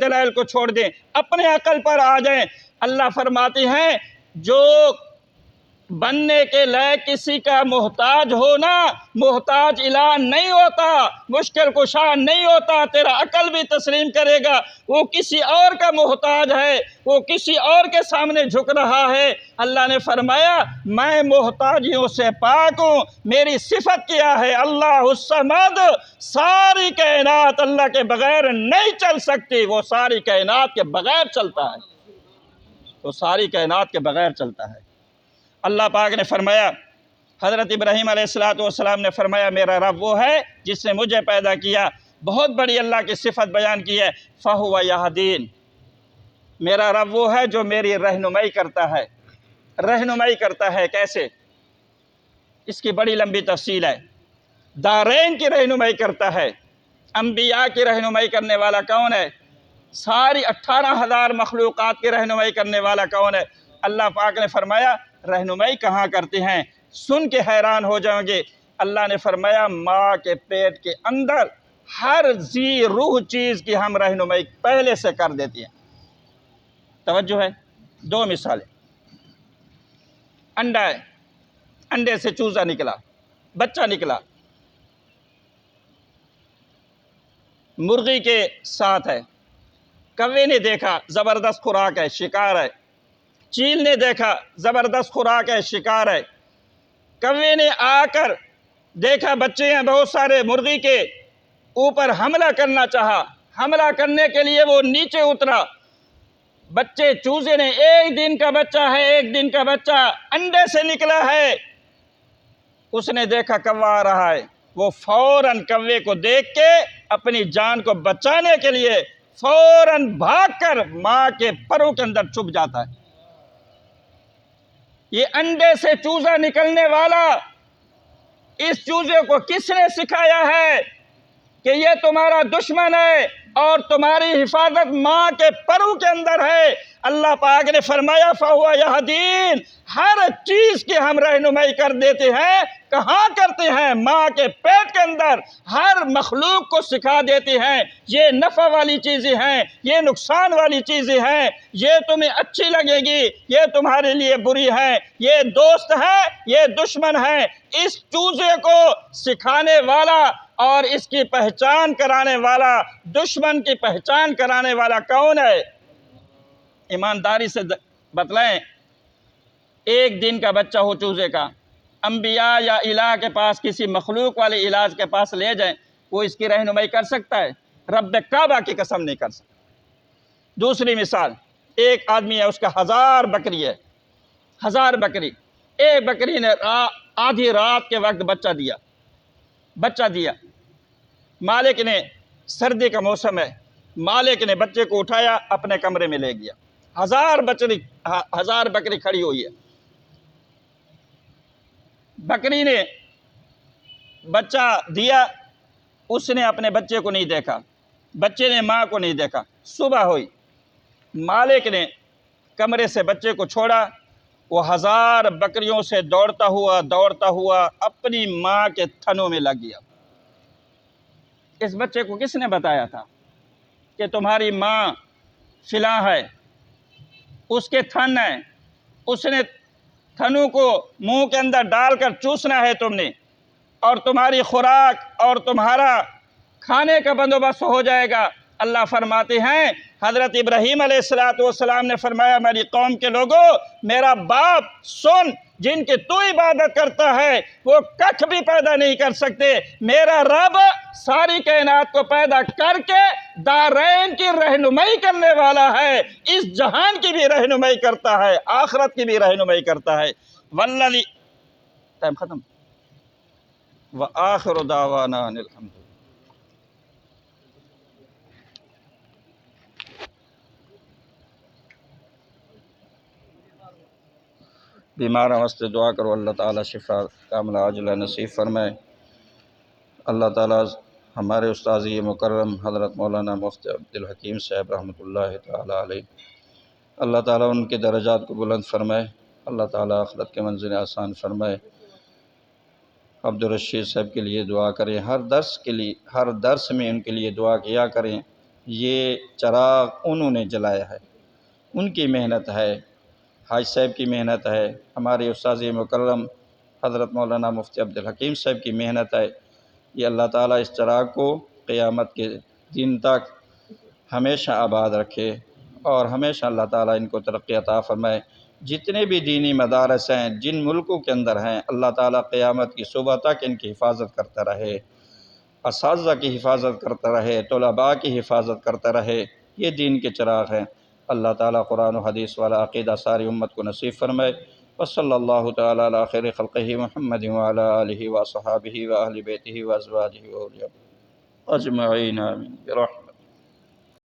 دلائل کو چھوڑ دیں، اپنے عقل پر آ جائیں۔ اللہ فرماتے ہیں جو بننے کے لائق کسی کا محتاج ہونا، محتاج الہ نہیں ہوتا، مشکل کشا نہیں ہوتا، تیرا عقل بھی تسلیم کرے گا وہ کسی اور کا محتاج ہے، وہ کسی اور کے سامنے جھک رہا ہے۔ اللہ نے فرمایا میں محتاجیوں سے پاک ہوں، میری صفت کیا ہے؟ اللہ الصمد، ساری کائنات اللہ کے بغیر نہیں چل سکتی، وہ ساری کائنات کے بغیر چلتا ہے، وہ ساری کائنات کے بغیر چلتا ہے۔ اللہ پاک نے فرمایا، حضرت ابراہیم علیہ السلام نے فرمایا میرا رب وہ ہے جس نے مجھے پیدا کیا۔ بہت بڑی اللہ کی صفت بیان کی ہے، فَهُوَ يَهْدِينِ، میرا رب وہ ہے جو میری رہنمائی کرتا ہے۔ رہنمائی کرتا ہے کیسے؟ اس کی بڑی لمبی تفصیل ہے۔ دارین کی رہنمائی کرتا ہے۔ انبیاء کی رہنمائی کرنے والا کون ہے؟ ساری 18,000 مخلوقات کی رہنمائی کرنے والا کون ہے؟ اللہ پاک نے فرمایا رہنمائی کہاں کرتے ہیں؟ سن کے حیران ہو جاؤ گے۔ اللہ نے فرمایا ماں کے پیٹ کے اندر ہر ذی روح چیز کی ہم رہنمائی پہلے سے کر دیتی ہیں۔ توجہ ہے؟ دو مثالیں۔ انڈا ہے، انڈے سے چوزا نکلا، بچہ نکلا، مرغی کے ساتھ ہے، کوے نے دیکھا زبردست خوراک ہے، شکار ہے، چیل نے دیکھا زبردست خوراک ہے، شکار ہے، کوے نے آ کر دیکھا بچے ہیں بہت سارے، مرغی کے اوپر حملہ کرنا چاہا، حملہ کرنے کے لیے وہ نیچے اترا، بچے چوزے نے، ایک دن کا بچہ ہے، ایک دن کا بچہ انڈے سے نکلا ہے، اس نے دیکھا کوا آ رہا ہے، وہ فوراً کوے کو دیکھ کے اپنی جان کو بچانے کے لیے فوراً بھاگ کر ماں کے پروں کے اندر چھپ جاتا ہے۔ یہ انڈے سے چوزا نکلنے والا، اس چوزے کو کس نے سکھایا ہے کہ یہ تمہارا دشمن ہے اور تمہاری حفاظت ماں کے پروں کے اندر ہے؟ اللہ پاک نے فرمایا فَهُوَ يَهْدِينِ، ہر چیز کی ہم رہنمائی کر دیتے ہیں۔ کہاں کرتے ہیں؟ ماں کے پیٹ کے اندر ہر مخلوق کو سکھا دیتے ہیں یہ نفع والی چیزیں ہیں، یہ نقصان والی چیزیں ہیں، یہ تمہیں اچھی لگے گی، یہ تمہارے لیے بری ہے، یہ دوست ہے، یہ دشمن ہے۔ اس چوزے کو سکھانے والا اور اس کی پہچان کرانے والا، دشمن کی پہچان کرانے والا کون ہے؟ ایمانداری سے بتلائیں، ایک دن کا بچہ ہو چوزے کا، انبیاء یا الہ کے پاس کسی مخلوق والے علاج کے پاس لے جائیں، وہ اس کی رہنمائی کر سکتا ہے؟ رب کعبہ کی قسم نہیں کر سکتا۔ دوسری مثال، ایک آدمی ہے، اس کا 1000 بکری ہے، 1000 بکری، ایک بکری نے آدھی رات کے وقت بچہ دیا، مالک نے، سردی کا موسم ہے، مالک نے بچے کو اٹھایا اپنے کمرے میں لے گیا، 1000 بکری کھڑی ہوئی ہے، بکری نے بچہ دیا، اس نے اپنے بچے کو نہیں دیکھا، بچے نے ماں کو نہیں دیکھا، صبح ہوئی، مالک نے کمرے سے بچے کو چھوڑا، وہ 1000 بکریوں سے دوڑتا ہوا اپنی ماں کے تھنوں میں لگ گیا۔ اس بچے کو کس نے بتایا تھا کہ تمہاری ماں فلاں ہے، اس کے تھن ہیں، اس نے تھنوں کو منہ کے اندر ڈال کر چوسنا ہے تم نے، اور تمہاری خوراک اور تمہارا کھانے کا بندوبست ہو جائے گا۔ اللہ فرماتے ہیں حضرت ابراہیم علیہ السلام نے فرمایا میری قوم کے لوگوں، میرا باپ سن، جن کی تو عبادت کرتا ہے وہ کچھ بھی پیدا نہیں کر سکتے، میرا رب ساری کائنات کو پیدا کر کے دارین کی رہنمائی کرنے والا ہے، اس جہان کی بھی رہنمائی کرتا ہے، آخرت کی بھی رہنمائی کرتا ہے۔ والذی ٹائم ختم۔ وآخر دعوانا ان الحمد للہ۔ بیماروں واسطے دعا کرو، اللہ تعالیٰ شفا کاملہ عاجلہ نصیب فرمائے۔ اللہ تعالیٰ ہمارے استاذ مکرم حضرت مولانا مفتی عبدالحکیم صاحب رحمۃ اللہ تعالیٰ علیہ، اللہ تعالیٰ ان کے درجات کو بلند فرمائے، اللہ تعالیٰ آخرت کے منزل آسان فرمائے۔ عبدالرشید صاحب کے لیے دعا کریں، ہر درس میں ان کے لیے دعا کیا کریں، یہ چراغ انہوں نے جلایا ہے، ان کی محنت ہے، حاج صاحب کی محنت ہے، ہمارے استاذ مکرم حضرت مولانا مفتی عبدالحکیم صاحب کی محنت ہے۔ یہ اللہ تعالیٰ اس چراغ کو قیامت کے دن تک ہمیشہ آباد رکھے، اور ہمیشہ اللہ تعالیٰ ان کو ترقی عطا فرمائے۔ جتنے بھی دینی مدارس ہیں جن ملکوں کے اندر ہیں، اللہ تعالیٰ قیامت کی صبح تک ان کی حفاظت کرتا رہے، اساتذہ کی حفاظت کرتا رہے، طلباء کی حفاظت کرتا رہے۔ یہ دین کے چراغ ہیں۔ اللہ تعالیٰ قرآن و حدیث والا عقیدہ ساری امت کو نصیب فرمائے۔ وصلی اللہ تعالیٰ علی خیر خلقہ محمد وعلی آلہ وصحابہ واہل بیتہ وازواجہ واولیاء اجمعین آمین برحمتہ۔